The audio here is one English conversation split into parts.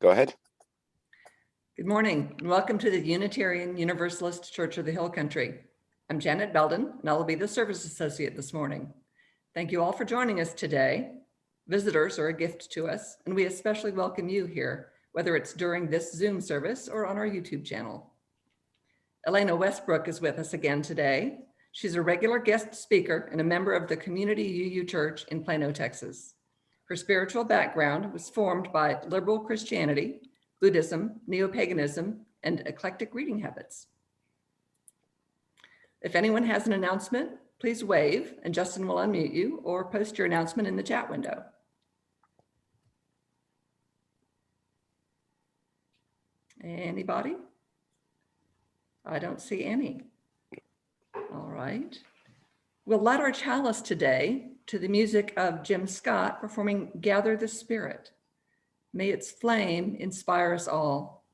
Go ahead. Good morning, and welcome to the Unitarian Universalist Church of the Hill Country. I'm Janet Belden, and I will be the service associate this morning. Thank you all for joining us today. Visitors are a gift to us, and we especially welcome you here, whether it's during this Zoom service or on our YouTube channel. Elena Westbrook is with us again today. She's a regular guest speaker and a member of the Community UU Church in Plano, Texas. Her spiritual background was formed by liberal Christianity, Buddhism, neo-paganism, and eclectic reading habits. If anyone has an announcement, please wave and Justin will unmute you or post your announcement in the chat window. Anybody? I don't see any. All right. We'll light our chalice today to the music of Jim Scott performing Gather the Spirit. May its flame inspire us all.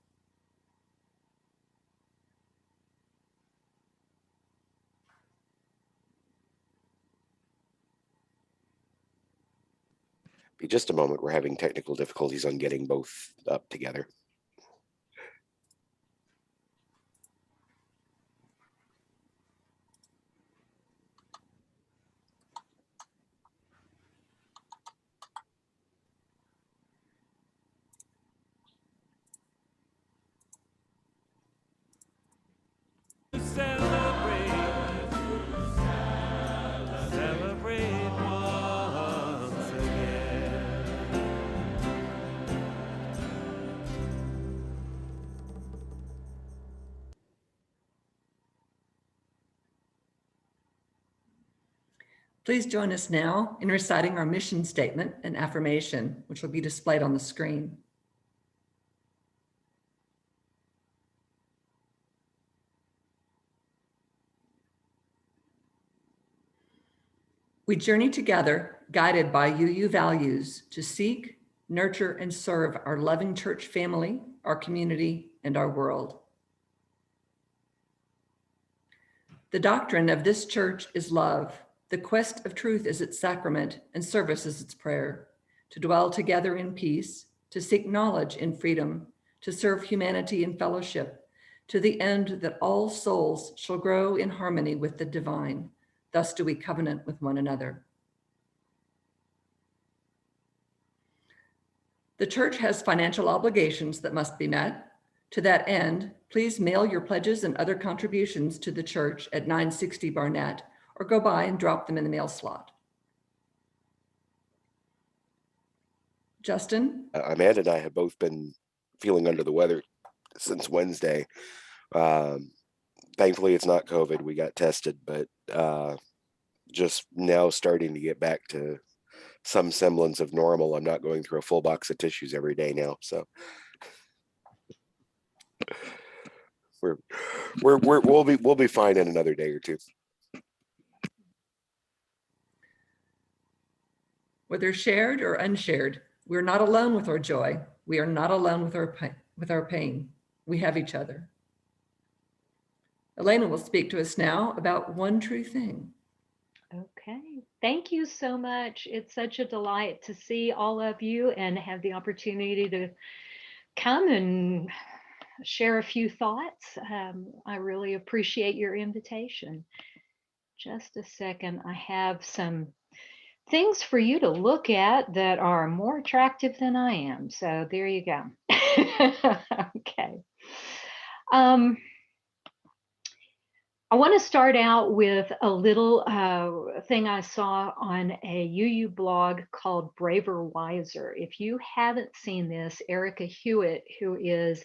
Be just a moment. We're having technical difficulties on getting both up together. Please join us now in reciting our mission statement and affirmation, which will be displayed on the screen. We journey together, guided by UU values, to seek, nurture, and serve our loving church family, our community, and our world. The doctrine of this church is love. The quest of truth is its sacrament, and service is its prayer. To dwell together in peace, to seek knowledge in freedom, to serve humanity in fellowship, to the end that all souls shall grow in harmony with the divine. Thus do we covenant with one another. The church has financial obligations that must be met. To that end, please mail your pledges and other contributions to the church at 960 Barnett, or go by and drop them in the mail slot. Justin? Amanda and I have both been feeling under the weather since Wednesday. Thankfully, it's not COVID. We got tested, but just now starting to get back to some semblance of normal. I'm not going through a full box of tissues every day now, so we'll be fine in another day or two. Whether shared or unshared, we're not alone with our joy. We are not alone with our pain. We have each other. Elena will speak to us now about one true thing. Okay, thank you so much. It's such a delight to see all of you and have the opportunity to come and share a few thoughts. I really appreciate your invitation. Just a second, I have some things for you to look at that are more attractive than I am. So there you go. Okay. I want to start out with a little thing I saw on a UU blog called Braver Wiser. If you haven't seen this, Erica Hewitt, who is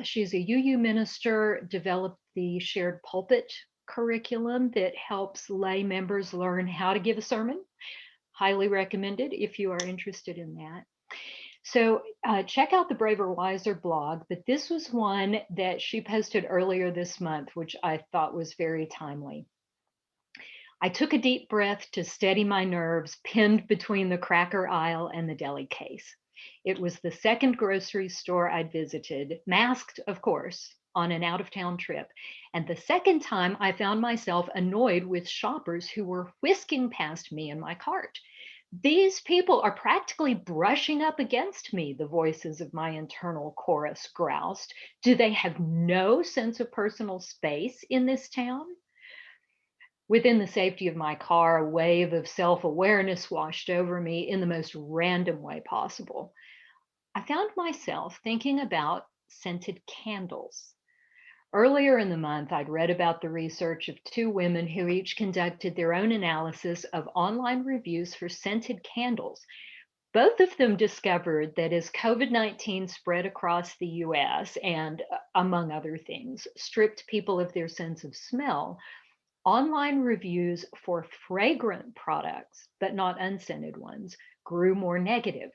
she's a UU minister, developed the shared pulpit curriculum that helps lay members learn how to give a sermon. Highly recommended if you are interested in that. So check out the Braver Wiser blog, but this was one that she posted earlier this month, which I thought was very timely. I took a deep breath to steady my nerves, pinned between the cracker aisle and the deli case. It was the second grocery store I'd visited, masked, of course, on an out-of-town trip. And the second time I found myself annoyed with shoppers who were whisking past me in my cart. These people are practically brushing up against me, the voices of my internal chorus groused. Do they have no sense of personal space in this town? Within the safety of my car, a wave of self awareness washed over me in the most random way possible. I found myself thinking about scented candles. Earlier in the month, I'd read about the research of two women who each conducted their own analysis of online reviews for scented candles. Both of them discovered that as COVID-19 spread across the US and, among other things, stripped people of their sense of smell, online reviews for fragrant products, but not unscented ones, grew more negative.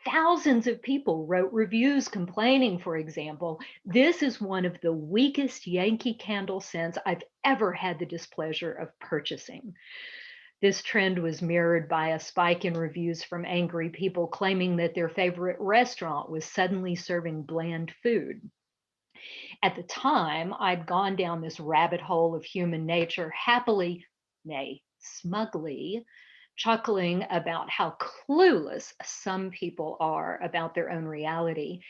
Thousands of people wrote reviews complaining, for example, this is one of the weakest Yankee Candle scents I've ever had the displeasure of purchasing. This trend was mirrored by a spike in reviews from angry people claiming that their favorite restaurant was suddenly serving bland food. At the time, I'd gone down this rabbit hole of human nature, happily, nay, smugly, chuckling about how clueless some people are about their own reality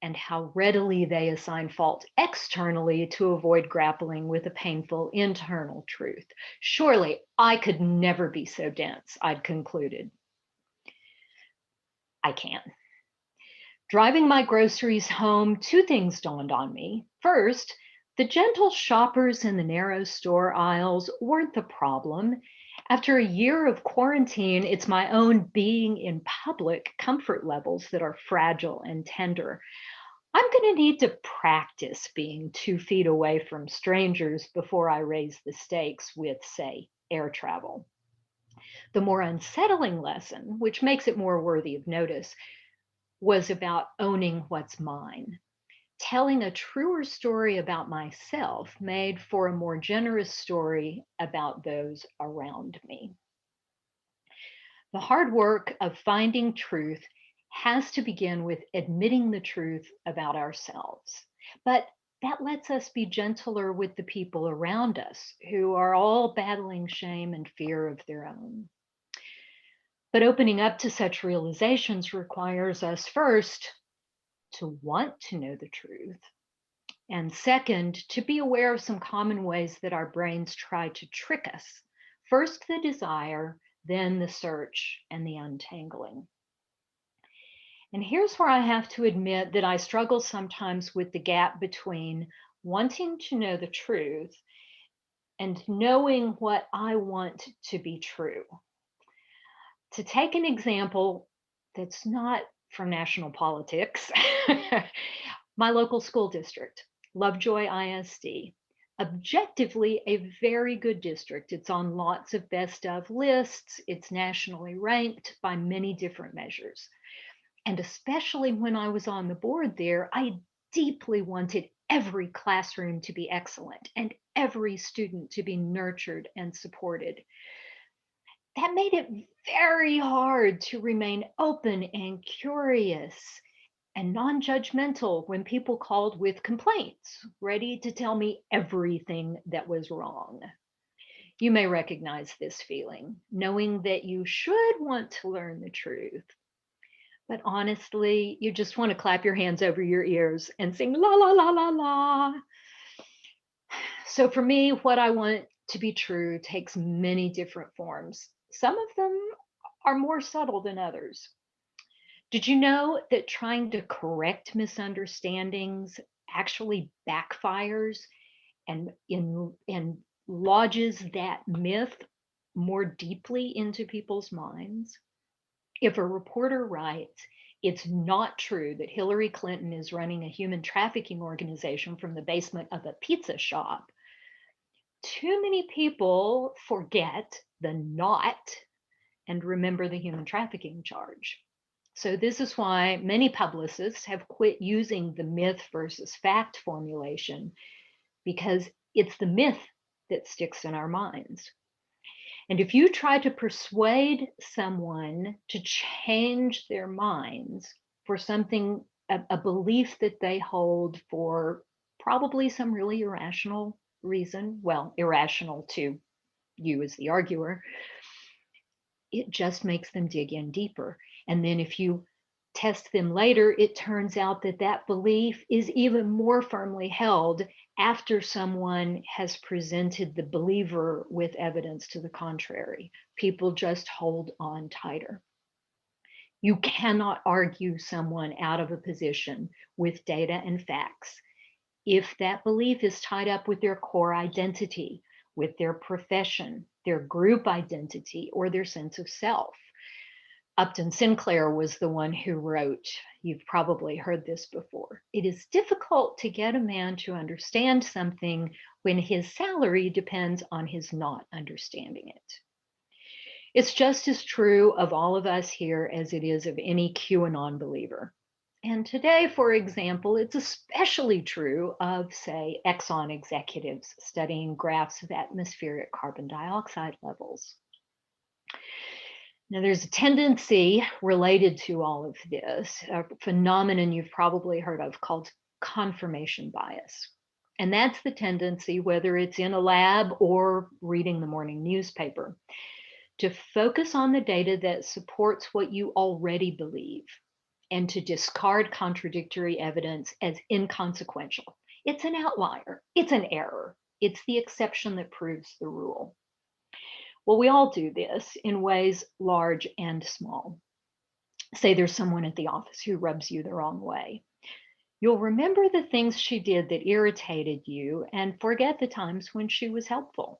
and how readily they assign fault externally to avoid grappling with a painful internal truth. Surely I could never be so dense, I'd concluded. I can. Driving my groceries home, two things dawned on me. First, the gentle shoppers in the narrow store aisles weren't the problem. After a year of quarantine, it's my own being in public comfort levels that are fragile and tender. I'm going to need to practice being 2 feet away from strangers before I raise the stakes with, say, air travel. The more unsettling lesson, which makes it more worthy of notice, was about owning what's mine. Telling a truer story about myself made for a more generous story about those around me. The hard work of finding truth has to begin with admitting the truth about ourselves. But that lets us be gentler with the people around us who are all battling shame and fear of their own. But opening up to such realizations requires us first to want to know the truth, and second, to be aware of some common ways that our brains try to trick us. First, the desire, then the search and the untangling. And here's where I have to admit that I struggle sometimes with the gap between wanting to know the truth and knowing what I want to be true. To take an example that's not from national politics, my local school district, Lovejoy ISD, objectively a very good district. It's on lots of best of lists. It's nationally ranked by many different measures. And especially when I was on the board there, I deeply wanted every classroom to be excellent and every student to be nurtured and supported. That made it very hard to remain open and curious and non judgmental when people called with complaints, ready to tell me everything that was wrong. You may recognize this feeling, knowing that you should want to learn the truth. But honestly, you just want to clap your hands over your ears and sing la la la la la. So for me, what I want to be true takes many different forms. Some of them are more subtle than others. Did you know that trying to correct misunderstandings actually backfires and lodges that myth more deeply into people's minds? If a reporter writes, it's not true that Hillary Clinton is running a human trafficking organization from the basement of a pizza shop, too many people forget the not and remember the human trafficking charge. So, this is why many publicists have quit using the myth versus fact formulation, because it's the myth that sticks in our minds. And if you try to persuade someone to change their minds for something, a belief that they hold for probably some really irrational reason, well, irrational to you as the arguer, It just makes them dig in deeper. And then if you test them later, it turns out that that belief is even more firmly held after someone has presented the believer with evidence to the contrary. People just hold on tighter. You cannot argue someone out of a position with data and facts if that belief is tied up with their core identity, with their profession, their group identity, or their sense of self. Upton Sinclair was the one who wrote, you've probably heard this before, it is difficult to get a man to understand something when his salary depends on his not understanding it. It's just as true of all of us here as it is of any QAnon believer. And today, for example, it's especially true of, say, Exxon executives studying graphs of atmospheric carbon dioxide levels. Now, there's a tendency related to all of this, a phenomenon you've probably heard of called confirmation bias. And that's the tendency, whether it's in a lab or reading the morning newspaper, to focus on the data that supports what you already believe and to discard contradictory evidence as inconsequential. It's an outlier, it's an error, it's the exception that proves the rule. Well, we all do this in ways large and small. Say there's someone at the office who rubs you the wrong way. You'll remember the things she did that irritated you and forget the times when she was helpful.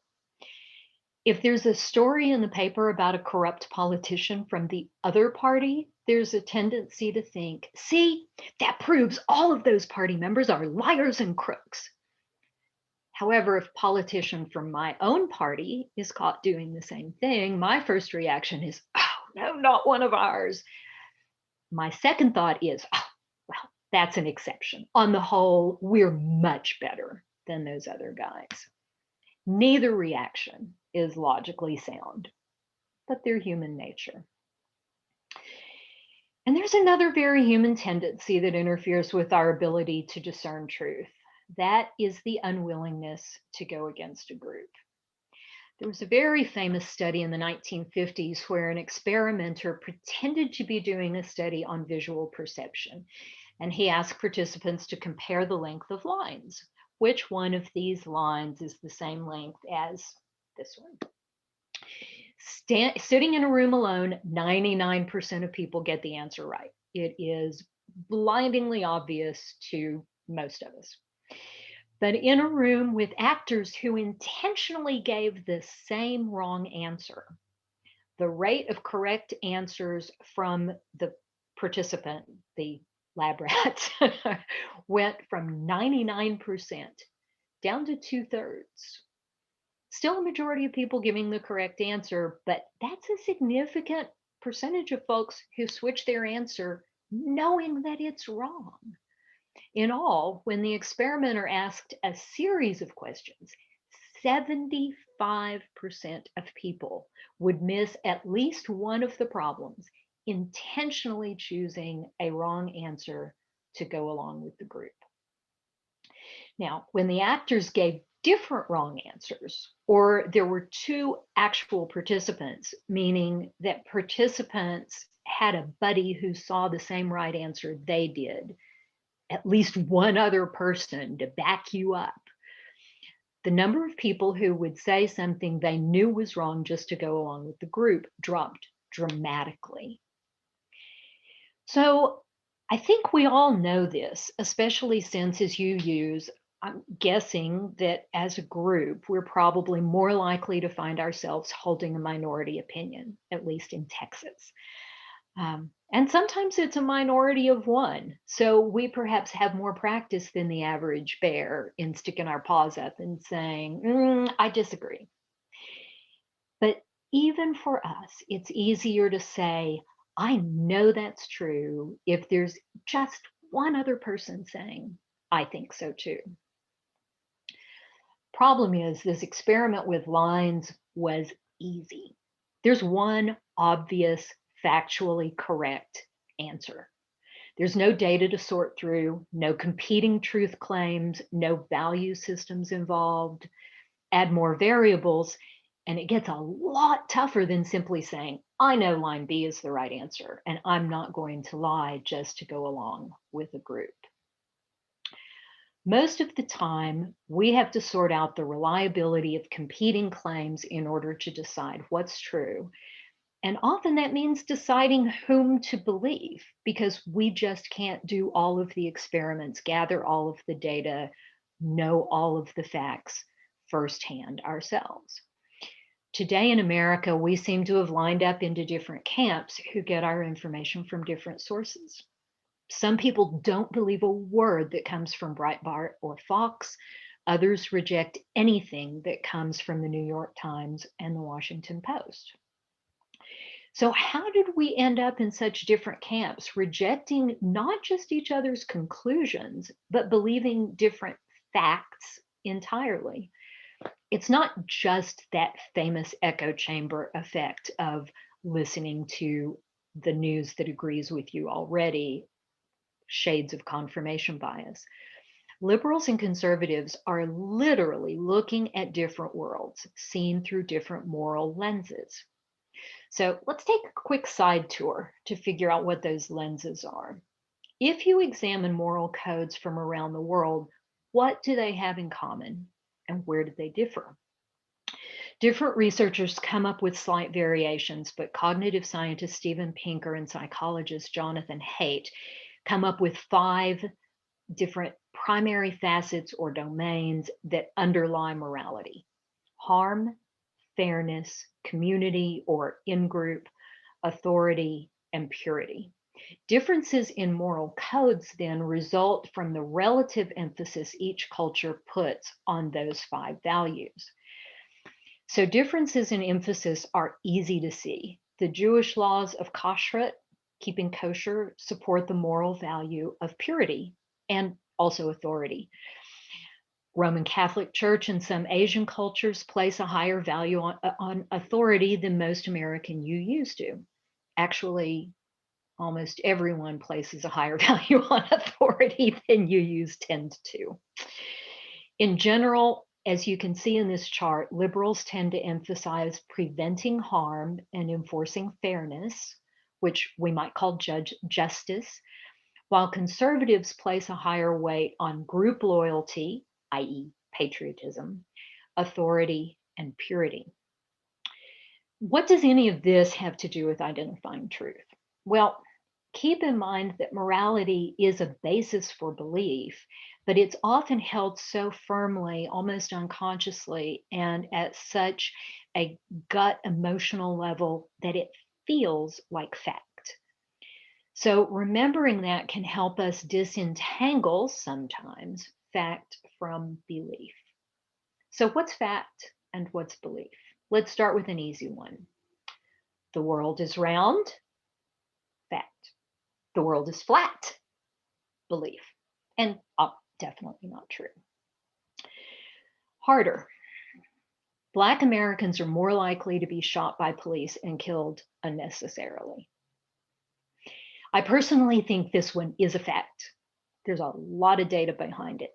If there's a story in the paper about a corrupt politician from the other party, there's a tendency to think, see, that proves all of those party members are liars and crooks. However, if a politician from my own party is caught doing the same thing, my first reaction is, oh, no, not one of ours. My second thought is, oh, well, that's an exception. On the whole, we're much better than those other guys. Neither reaction is logically sound, but they're human nature. And there's another very human tendency that interferes with our ability to discern truth. That is the unwillingness to go against a group. There was a very famous study in the 1950s where an experimenter pretended to be doing a study on visual perception. And he asked participants to compare the length of lines. Which one of these lines is the same length as this one? Sitting in a room alone, 99% of people get the answer right. It is blindingly obvious to most of us. But in a room with actors who intentionally gave the same wrong answer, the rate of correct answers from the participant, the lab rats, went from 99% down to 2/3. Still a majority of people giving the correct answer, but that's a significant percentage of folks who switch their answer knowing that it's wrong. In all, when the experimenter asked a series of questions, 75% of people would miss at least one of the problems, intentionally choosing a wrong answer to go along with the group. Now, when the actors gave different wrong answers, or there were two actual participants, meaning that participants had a buddy who saw the same right answer they did, at least one other person to back you up, the number of people who would say something they knew was wrong just to go along with the group dropped dramatically. So I think we all know this, especially since, as you use, I'm guessing that as a group, we're probably more likely to find ourselves holding a minority opinion, at least in Texas. And sometimes it's a minority of one. So we perhaps have more practice than the average bear in sticking our paws up and saying, I disagree. But even for us, it's easier to say, I know that's true if there's just one other person saying, I think so too. Problem is, this experiment with lines was easy. There's one obvious, factually correct answer. There's no data to sort through, no competing truth claims, no value systems involved. Add more variables, And it gets a lot tougher than simply saying, I know line B is the right answer, and I'm not going to lie just to go along with a group. Most of the time, we have to sort out the reliability of competing claims in order to decide what's true. And often that means deciding whom to believe because we just can't do all of the experiments, gather all of the data, know all of the facts firsthand ourselves. Today in America, we seem to have lined up into different camps who get our information from different sources. Some people don't believe a word that comes from Breitbart or Fox. Others reject anything that comes from the New York Times and the Washington Post. So, how did we end up in such different camps, rejecting not just each other's conclusions, but believing different facts entirely? It's not just that famous echo chamber effect of listening to the news that agrees with you already, shades of confirmation bias. Liberals and conservatives are literally looking at different worlds, seen through different moral lenses. So let's take a quick side tour to figure out what those lenses are. If you examine moral codes from around the world, what do they have in common and where do they differ? Different researchers come up with slight variations, but cognitive scientist Steven Pinker and psychologist Jonathan Haidt come up with 5 different primary facets or domains that underlie morality: harm, fairness, community or in-group, authority, and purity. Differences in moral codes then result from the relative emphasis each culture puts on those 5 values. So differences in emphasis are easy to see. The Jewish laws of kashrut, keeping kosher, support the moral value of purity and also authority. Roman Catholic Church and some Asian cultures place a higher value on authority than most American UUs do. Actually, almost everyone places a higher value on authority than UUs tend to. In general, as you can see in this chart, liberals tend to emphasize preventing harm and enforcing fairness, which we might call justice, while conservatives place a higher weight on group loyalty, i.e., patriotism, authority, and purity. What does any of this have to do with identifying truth? Well, keep in mind that morality is a basis for belief, but it's often held so firmly, almost unconsciously, and at such a gut emotional level that it feels like fact. So remembering that can help us disentangle sometimes fact from belief. So what's fact and what's belief? Let's start with an easy one. The world is round, fact. The world is flat, belief. And definitely not true. Harder. Black Americans are more likely to be shot by police and killed unnecessarily. I personally think this one is a fact. There's a lot of data behind it.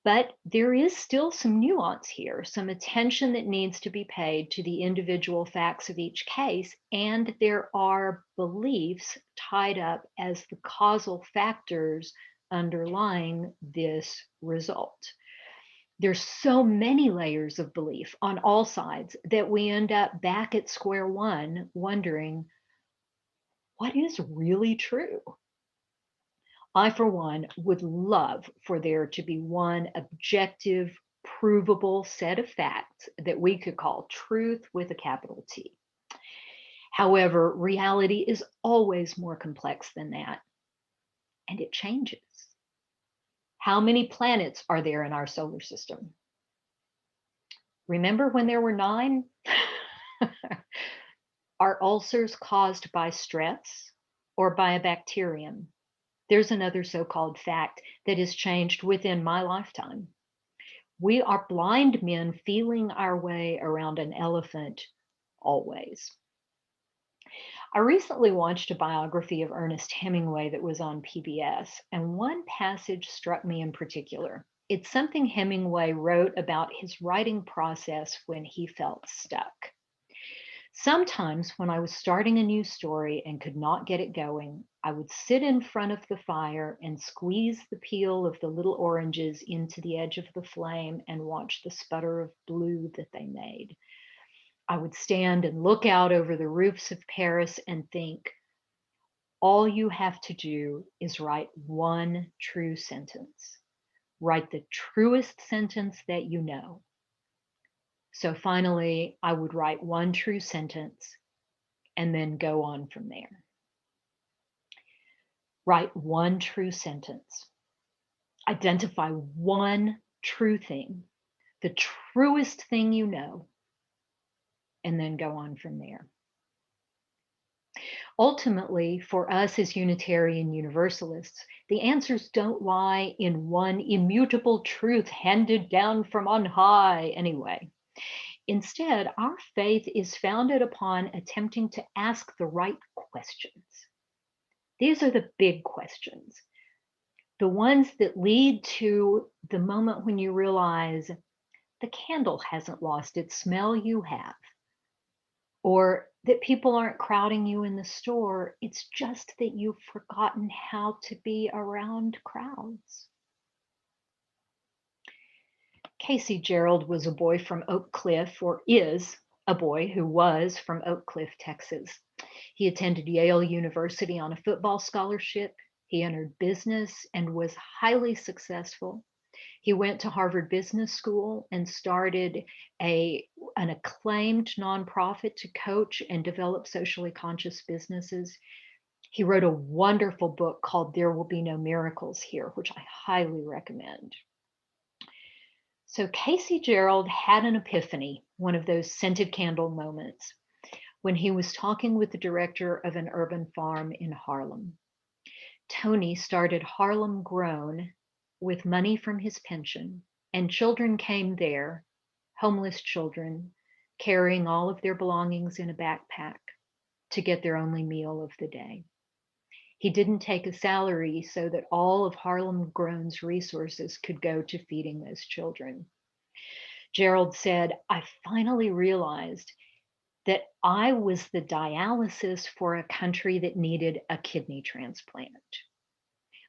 But there is still some nuance here, some attention that needs to be paid to the individual facts of each case, and there are beliefs tied up as the causal factors underlying this result. There's so many layers of belief on all sides that we end up back at square one wondering, what is really true? I, for one, would love for there to be one objective, provable set of facts that we could call truth with a capital T. However, reality is always more complex than that, and it changes. How many planets are there in our solar system? Remember when there were 9? Are ulcers caused by stress or by a bacterium? There's another so-called fact that has changed within my lifetime. We are blind men feeling our way around an elephant always. I recently watched a biography of Ernest Hemingway that was on PBS, and one passage struck me in particular. It's something Hemingway wrote about his writing process when he felt stuck. Sometimes when I was starting a new story and could not get it going, I would sit in front of the fire and squeeze the peel of the little oranges into the edge of the flame and watch the sputter of blue that they made. I would stand and look out over the roofs of Paris and think, all you have to do is write one true sentence. Write the truest sentence that you know. So finally, I would write one true sentence and then go on from there. Write one true sentence. Identify one true thing, the truest thing you know, and then go on from there. Ultimately, for us as Unitarian Universalists, the answers don't lie in one immutable truth handed down from on high anyway. Instead, our faith is founded upon attempting to ask the right questions. These are the big questions, the ones that lead to the moment when you realize the candle hasn't lost its smell, you have. Or that people aren't crowding you in the store. It's just that you've forgotten how to be around crowds. Casey Gerald was a boy from Oak Cliff, or is a boy who was from Oak Cliff, Texas. He attended Yale University on a football scholarship. He entered business and was highly successful. He went to Harvard Business School and started an acclaimed nonprofit to coach and develop socially conscious businesses. He wrote a wonderful book called There Will Be No Miracles Here, which I highly recommend. So Casey Gerald had an epiphany, one of those scented candle moments, when he was talking with the director of an urban farm in Harlem. Tony started Harlem Grown with money from his pension, and children came there, homeless children, carrying all of their belongings in a backpack to get their only meal of the day. He didn't take a salary so that all of Harlem Grown's resources could go to feeding those children. Gerald said, I finally realized that I was the dialysis for a country that needed a kidney transplant.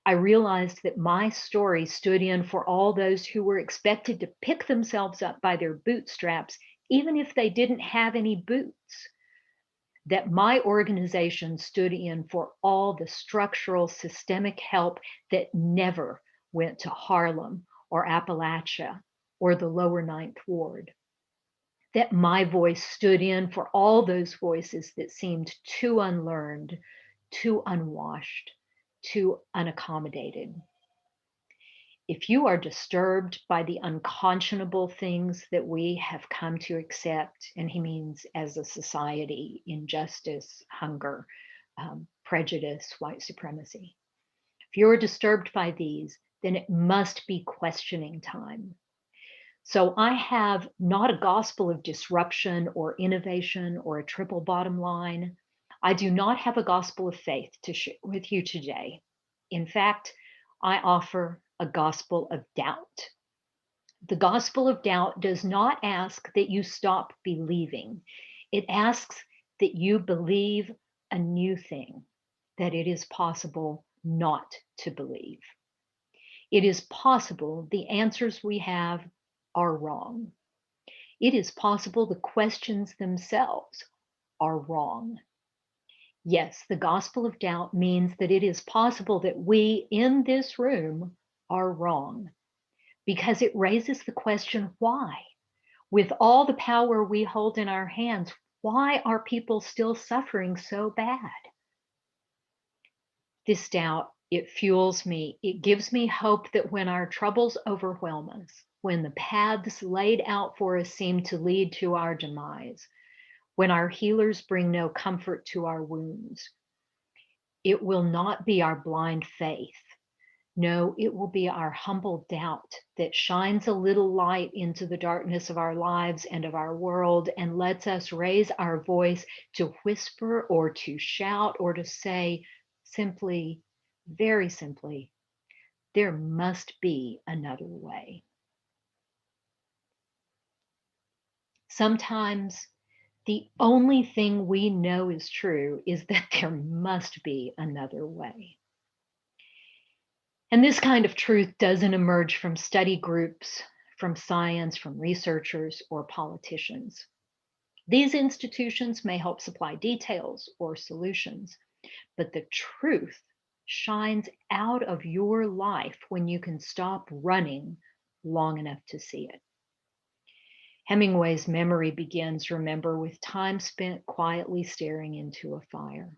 I realized that my story stood in for all those who were expected to pick themselves up by their bootstraps, even if they didn't have any boots. That my organization stood in for all the structural systemic help that never went to Harlem or Appalachia or the lower Ninth Ward. That my voice stood in for all those voices that seemed too unlearned, too unwashed, too unaccommodated. If you are disturbed by the unconscionable things that we have come to accept, and he means as a society, injustice, hunger, prejudice, white supremacy, if you're disturbed by these, then it must be questioning time. So I have not a gospel of disruption or innovation or a triple bottom line. I do not have a gospel of faith to share with you today. In fact, I offer a gospel of doubt. The gospel of doubt does not ask that you stop believing. It asks that you believe a new thing, that it is possible not to believe. It is possible the answers we have are wrong. It is possible the questions themselves are wrong. Yes, the gospel of doubt means that it is possible that we in this room are wrong, because it raises the question, why? With all the power we hold in our hands, why are people still suffering so bad? This doubt, it fuels me. It gives me hope that when our troubles overwhelm us, when the paths laid out for us seem to lead to our demise, when our healers bring no comfort to our wounds, it will not be our blind faith. No, it will be our humble doubt that shines a little light into the darkness of our lives and of our world and lets us raise our voice to whisper or to shout or to say simply, very simply, There must be another way. Sometimes the only thing we know is true is that there must be another way. And this kind of truth doesn't emerge from study groups, from science, from researchers, or politicians. These institutions may help supply details or solutions, but the truth shines out of your life when you can stop running long enough to see it. Hemingway's memory begins, remember, with time spent quietly staring into a fire.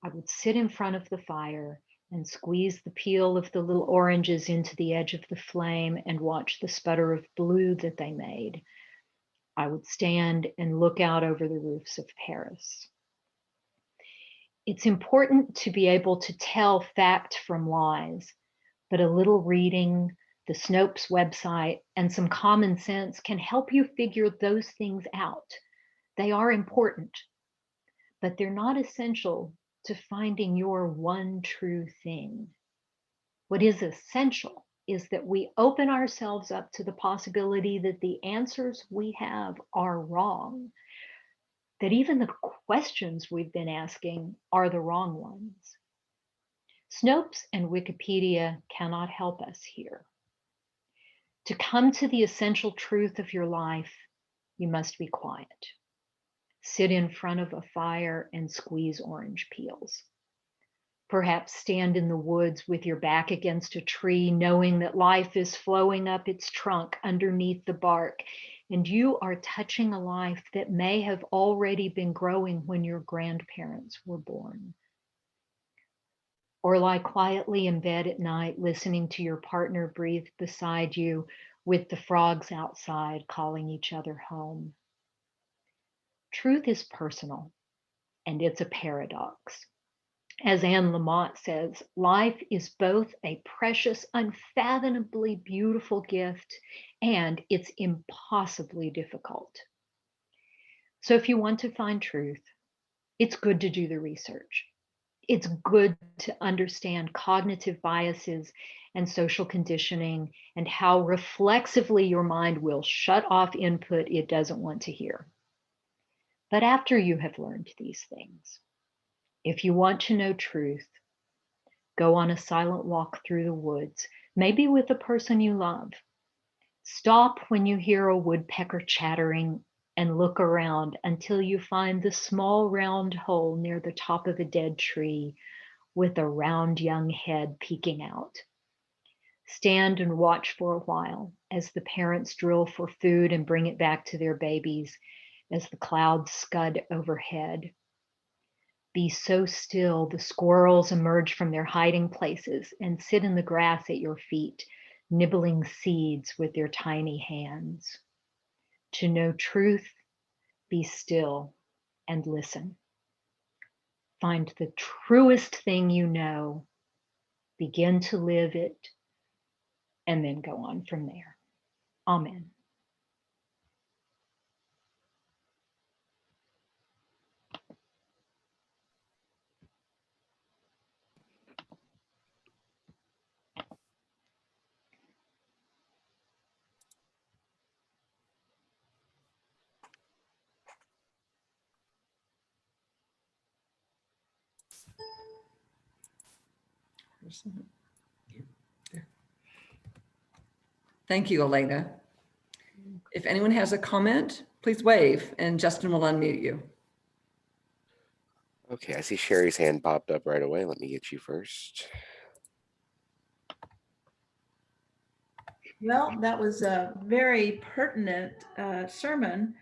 I would sit in front of the fire and squeeze the peel of the little oranges into the edge of the flame and watch the sputter of blue that they made. I would stand and look out over the roofs of Paris. It's important to be able to tell fact from lies, but a little reading, the Snopes website, and some common sense can help you figure those things out. They are important, but they're not essential to finding your one true thing. What is essential is that we open ourselves up to the possibility that the answers we have are wrong, that even the questions we've been asking are the wrong ones. Snopes and Wikipedia cannot help us here. To come to the essential truth of your life, you must be quiet. Sit in front of a fire and squeeze orange peels. Perhaps stand in the woods with your back against a tree, knowing that life is flowing up its trunk underneath the bark, and you are touching a life that may have already been growing when your grandparents were born. Or lie quietly in bed at night, listening to your partner breathe beside you with the frogs outside calling each other home. Truth is personal, and it's a paradox. As Anne Lamott says, life is both a precious, unfathomably beautiful gift, and it's impossibly difficult. So if you want to find truth, it's good to do the research. It's good to understand cognitive biases and social conditioning and how reflexively your mind will shut off input it doesn't want to hear. But after you have learned these things, if you want to know truth, go on a silent walk through the woods, maybe with a person you love. Stop when you hear a woodpecker chattering and look around until you find the small round hole near the top of a dead tree with a round young head peeking out. Stand and watch for a while as the parents drill for food and bring it back to their babies as the clouds scud overhead. Be so still, the squirrels emerge from their hiding places and sit in the grass at your feet, nibbling seeds with their tiny hands. To know truth, be still and listen. Find the truest thing you know, begin to live it, and then go on from there. Amen. Thank you, Elena. If anyone has a comment, please wave and Justin will unmute you. Okay, I see Sherry's hand popped up right away. Let me get you first. Well, that was a very pertinent sermon.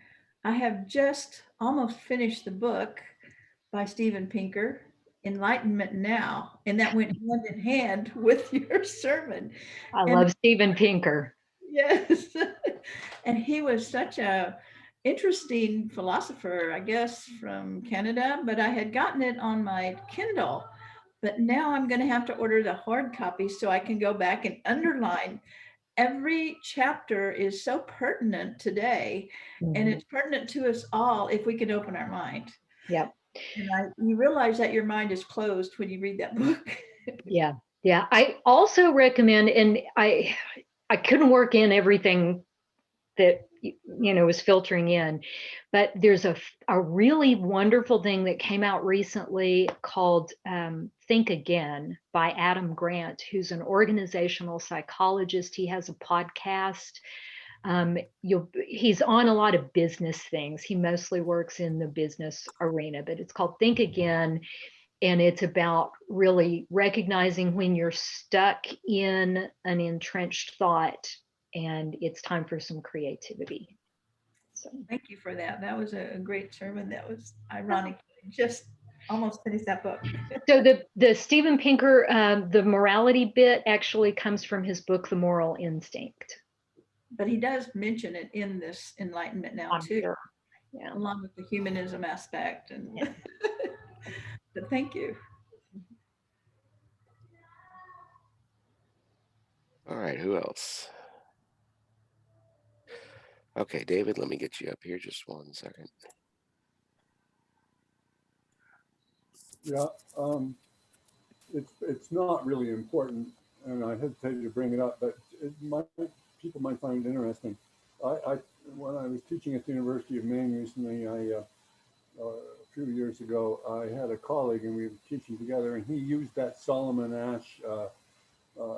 I have just almost finished the book by Steven Pinker, Enlightenment Now, and that went hand in hand with your sermon. I And love Steven Pinker. yes, and he was such a interesting philosopher, I guess, from Canada, but I had gotten it on my Kindle. But now I'm going to have to order the hard copy so I can go back and underline. Every chapter is so pertinent today, and it's pertinent to us all if we can open our mind. Yep. And you realize that your mind is closed when you read that book. Yeah. Yeah, I also recommend, and I couldn't work in everything that was filtering in, but there's a really wonderful thing that came out recently called Think Again by Adam Grant, who's an organizational psychologist. He has a podcast. He's on a lot of business things. He mostly works in the business arena, but it's called Think Again. And it's about really recognizing when you're stuck in an entrenched thought and it's time for some creativity. So Thank you for that. That was a great sermon. That was ironic. Just almost finished that book. so the Steven Pinker, the morality bit actually comes from his book, The Moral Instinct. But he does mention it in this Enlightenment Now I'm too, sure. Yeah. along with the humanism aspect. And Yeah. but thank you. All right, who else? Okay, David, let me get you up here just 1 second. Yeah, it's not really important, and I hesitate to bring it up, but people might find it interesting. When I was teaching at the University of Maine recently, a few years ago, I had a colleague and we were teaching together, and he used that Solomon Asch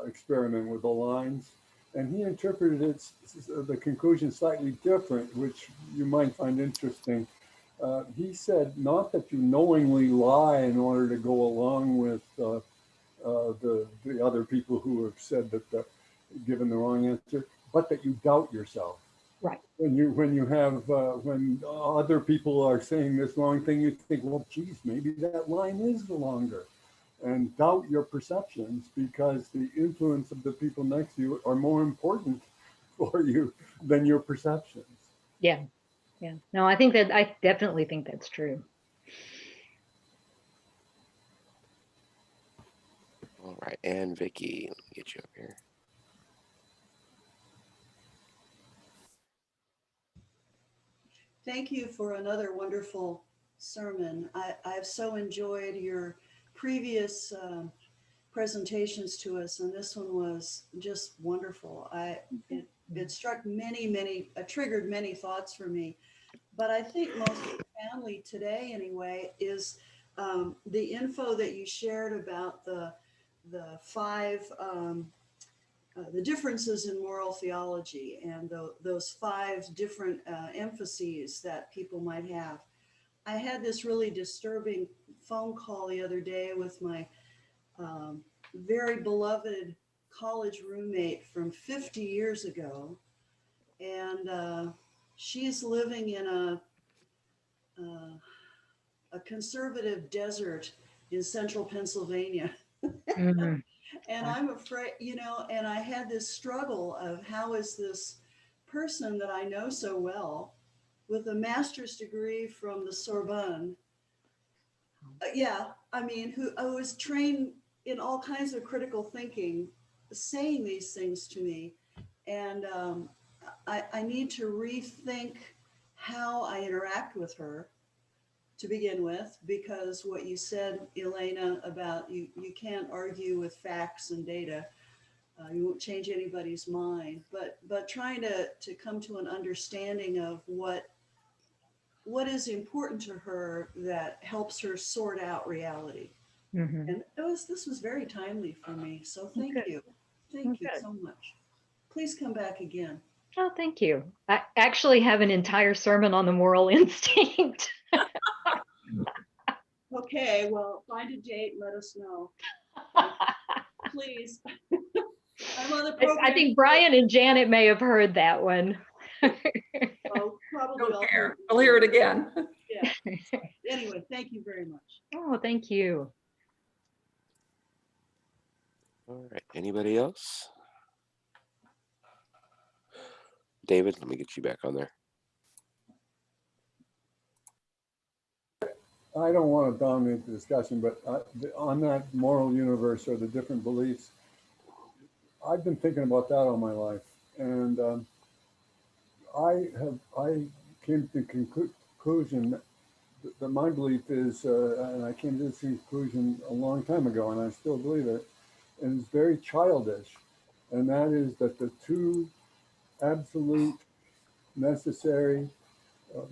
experiment with the lines, and he interpreted the conclusion slightly different, which you might find interesting. He said, not that you knowingly lie in order to go along with the other people who have said that given the wrong answer, but that you doubt yourself. Right. When other people are saying this wrong thing, you think, well, geez, maybe that line is longer, and doubt your perceptions, because the influence of the people next to you are more important for you than your perceptions. Yeah. Yeah. No, I definitely think that's true. All right, and Vicky, let me get you up here. Thank you for another wonderful sermon. I've so enjoyed your previous presentations to us, and this one was just wonderful. It struck triggered many thoughts for me. But I think most profoundly today, anyway, is the info that you shared about the five the differences in moral theology and those five different emphases that people might have. I had this really disturbing phone call the other day with my very beloved college roommate from 50 years ago. And she's living in a conservative desert in central Pennsylvania. Mm-hmm. And I'm afraid, and I had this struggle of how is this person that I know so well with a master's degree from the Sorbonne, who I was trained in all kinds of critical thinking, saying these things to me. And I need to rethink how I interact with her to begin with, because what you said, Elena, about you can't argue with facts and data. You won't change anybody's mind, but trying to come to an understanding of what is important to her that helps her sort out reality. Mm-hmm. And this was very timely for me. So thank you. Thank you so much. Please come back again. Oh, thank you. I actually have an entire sermon on the moral instinct. Okay, well, find a date, let us know. Please. I'm on the program. I think Brian and Janet may have heard that one. Oh, probably. Don't care. We'll hear it again. Yeah. Anyway, thank you very much. Oh, thank you. All right, anybody else? David, let me get you back on there. I don't want to dominate the discussion, but on that moral universe or the different beliefs, I've been thinking about that all my life, and I came to the conclusion that my belief is, and I came to this conclusion a long time ago, and I still believe it, and it's very childish, and that is that the two absolute necessary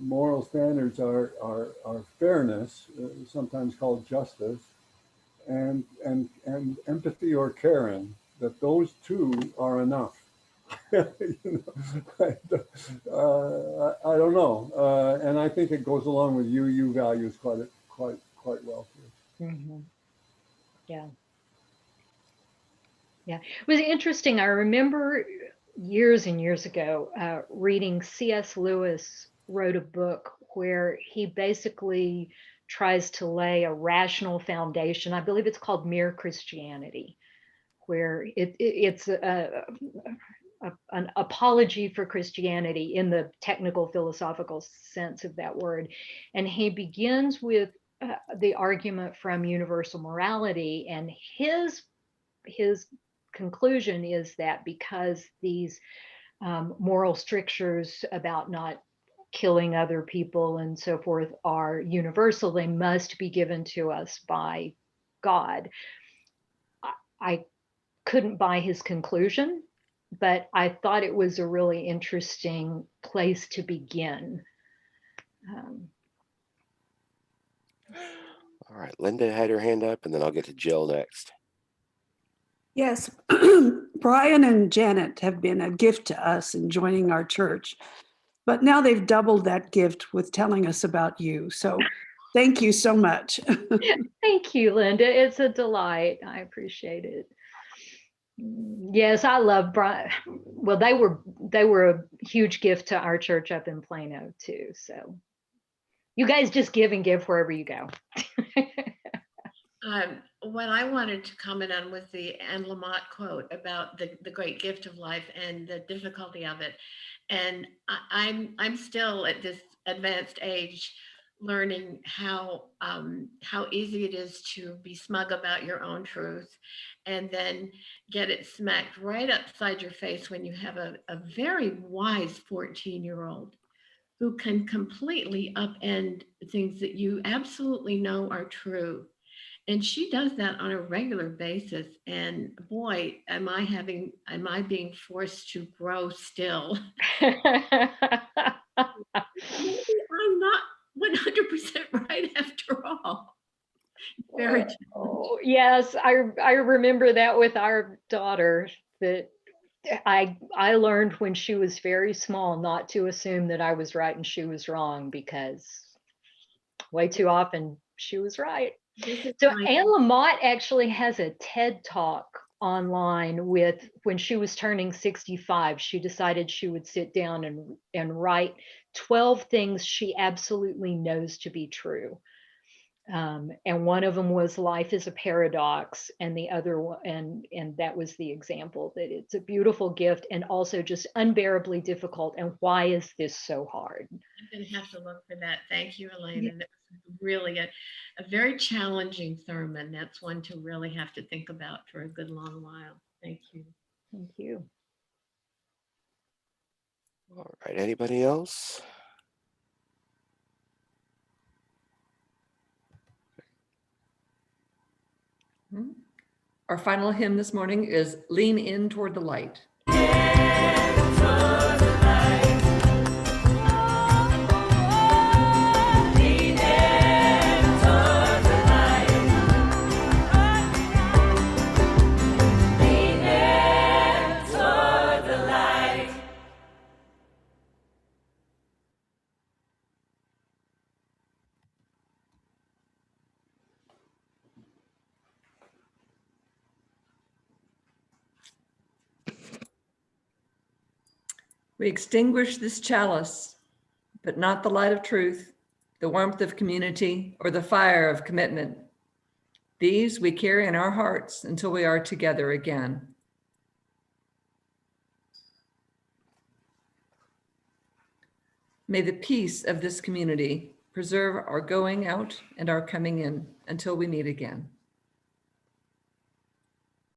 moral standards are fairness, sometimes called justice, and empathy or caring. That those two are enough. You know, I don't know, and I think it goes along with UU values quite well too. Mhm. Yeah. Yeah. It was interesting. I remember years and years ago reading C.S. Lewis wrote a book where he basically tries to lay a rational foundation. I believe it's called Mere Christianity, where it's an apology for Christianity in the technical philosophical sense of that word. And he begins with the argument from universal morality, and his conclusion is that because these moral strictures about not killing other people and so forth are universal, they must be given to us by God. I couldn't buy his conclusion, but I thought it was a really interesting place to begin. Um, All right, Linda had her hand up, and then I'll get to Jill next. Yes, Brian and Janet have been a gift to us in joining our church, but now they've doubled that gift with telling us about you. So thank you so much. Thank you, Linda. It's a delight. I appreciate it. Yes, I love Brian. Well, they were a huge gift to our church up in Plano too. So you guys just give and give wherever you go. What I wanted to comment on was the Anne Lamott quote about the great gift of life and the difficulty of it. And I'm still at this advanced age learning how easy it is to be smug about your own truth and then get it smacked right upside your face when you have a very wise 14-year-old who can completely upend things that you absolutely know are true. And she does that on a regular basis. And boy, am I being forced to grow still. Maybe I'm not 100% right after all. Very challenging. Oh, yes, I remember that with our daughter, that I learned when she was very small not to assume that I was right and she was wrong, because way too often she was right. So Anne Lamott actually has a TED Talk online with, when she was turning 65, she decided she would sit down and write 12 things she absolutely knows to be true. And one of them was life is a paradox, and the other one, and that was the example that it's a beautiful gift and also just unbearably difficult. And why is this so hard? I'm going to have to look for that. Thank you, Elena. That was really a very challenging sermon. That's one to really have to think about for a good long while. Thank you. Thank you. All right, anybody else? Our final hymn this morning is Lean In Toward the Light. We extinguish this chalice, but not the light of truth, the warmth of community, or the fire of commitment. These we carry in our hearts until we are together again. May the peace of this community preserve our going out and our coming in until we meet again.